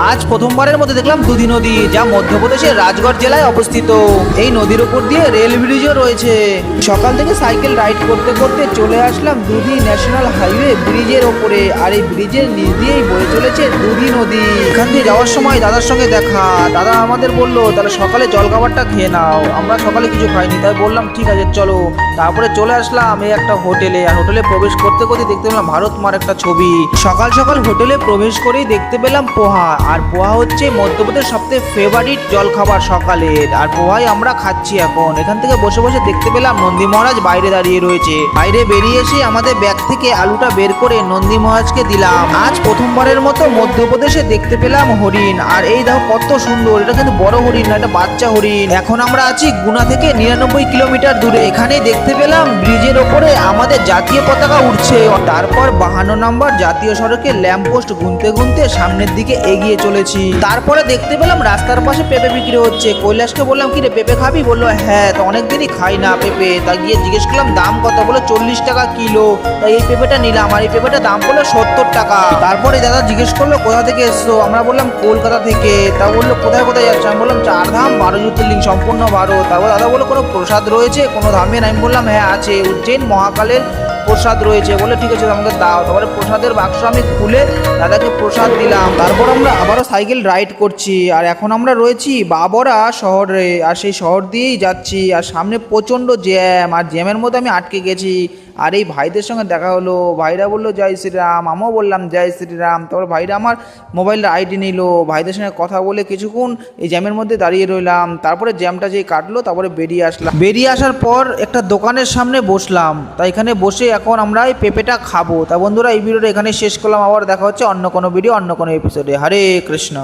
আজ প্রথমবারের মতো দেখলাম দুধি নদী, যা মধ্যপ্রদেশের রাজগড় জেলায় অবস্থিত। এই নদীর উপর দিয়ে রেল ব্রিজও রয়েছে। সকাল থেকে সাইকেল রাইড করতে করতে চলে আসলাম দুধি ন্যাশনাল হাইওয়ে ব্রিজের ওপরে। আর এই ব্রিজের নিচ দিয়েই বয়ে চলেছে দুধি নদী। এখান দিয়ে যাওয়ার সময় দাদার সঙ্গে দেখা। দাদা আমাদের বললো তাহলে সকালে জলখাবারটা খেয়ে নাও। আমরা সকালে কিছু খাইনি, তাই বললাম ঠিক আছে চলো। তারপরে চলে আসলাম এই একটা হোটেলে। আর হোটেলে প্রবেশ করতে করতে দেখতে পেলাম ভারত মার একটা ছবি। সকাল সকাল হোটেলে প্রবেশ করেই দেখতে পেলাম পোহা। আর পোহা হচ্ছে মধ্যপ্রদেশ সবথেকে ফেভারিট জলখাবার সকালের। আর পোহাই আমরা খাচ্ছি এখন। এখান থেকে বসে বসে দেখতে পেলাম নন্দী মহারাজ বাইরে দাঁড়িয়ে রয়েছে। বাইরে বেরিয়ে এসে আমাদের ব্যাগ থেকে আলুটা বের করে নন্দী মহারাজকে দিলাম। আজ প্রথমবারের মতো মধ্যপ্রদেশে দেখতে পেলাম হরিণ। আর এই দেখো কত সুন্দর, এটা কিন্তু বড় হরিণ না, এটা বাচ্চা হরিণ। এখন আমরা আছি গুনা থেকে 99 কিলোমিটার দূরে। এখানে দেখতে পেলাম ব্রিজের ওপরে আমাদের জাতীয় পতাকা উঠছে। তারপর 52 নম্বর জাতীয় সড়কে ল্যাম্পপোস্ট গুনতে গুনতে সামনের দিকে এগিয়ে চলেছি। তারপরে দেখতে পেলাম রাস্তার পাশে পেঁপে বিক্রি হচ্ছে। কৈলাসকে বললাম কি রে পেঁপে খাবি? বললো হ্যাঁ। তো অনেকদিনই খাই না পেঁপে। তা গিয়ে জিজ্ঞেস করলাম দাম কত? বলে 40 টাকা কিলো। তাই এই পেঁপেটা নিলাম। আর এই পেঁপেটার দাম বললো 70 টাকা। তারপরে দাদা জিজ্ঞেস করলো কোথা থেকে এসছো? আমরা বললাম কলকাতা থেকে। তা বললো কোথায় কোথায় যাচ্ছে? আমি বললাম 4 ধাম 12 জ্যোতির্লিঙ্গ সম্পূর্ণ ভারত। তারপর দাদা বললো কোনো প্রসাদ রয়েছে কোনো ধামের? আমি বললাম হ্যাঁ আছে, উজ্জৈন মহাকালের প্রসাদ রয়েছে। বলে ঠিক আছে আমাকে দাও। তারপরে প্রসাদের বাক্স আমি খুলে দাদাকে প্রসাদ দিলাম। তারপর আমরা আবারও সাইকেল রাইড করছি। আর এখন আমরা রয়েছি বাবরা শহরে। আর সেই শহর দিয়েই যাচ্ছি। আর সামনে প্রচণ্ড জ্যাম। আর জ্যামের মধ্যে আমি আটকে গেছি। আর এই ভাইদের সঙ্গে দেখা হলো। ভাইরা বললো জয় শ্রীরাম, আমিও বললাম জয় শ্রীরাম। তারপর ভাইরা আমার মোবাইলের আইডি নিল। ভাইদের সঙ্গে কথা বলে কিছুক্ষণ এই জ্যামের মধ্যে দাঁড়িয়ে রইলাম। তারপরে জ্যামটা যেই কাটলো তারপরে বেরিয়ে আসলাম। বেরিয়ে আসার পর একটা দোকানের সামনে বসলাম। তাই এখানে বসে এখন আমরা এই পেঁপেটা খাবো। তা বন্ধুরা এই ভিডিওটা এখানে শেষ করলাম। আবার দেখা হচ্ছে অন্য কোনো ভিডিও অন্য কোনো এপিসোডে। হরে কৃষ্ণ।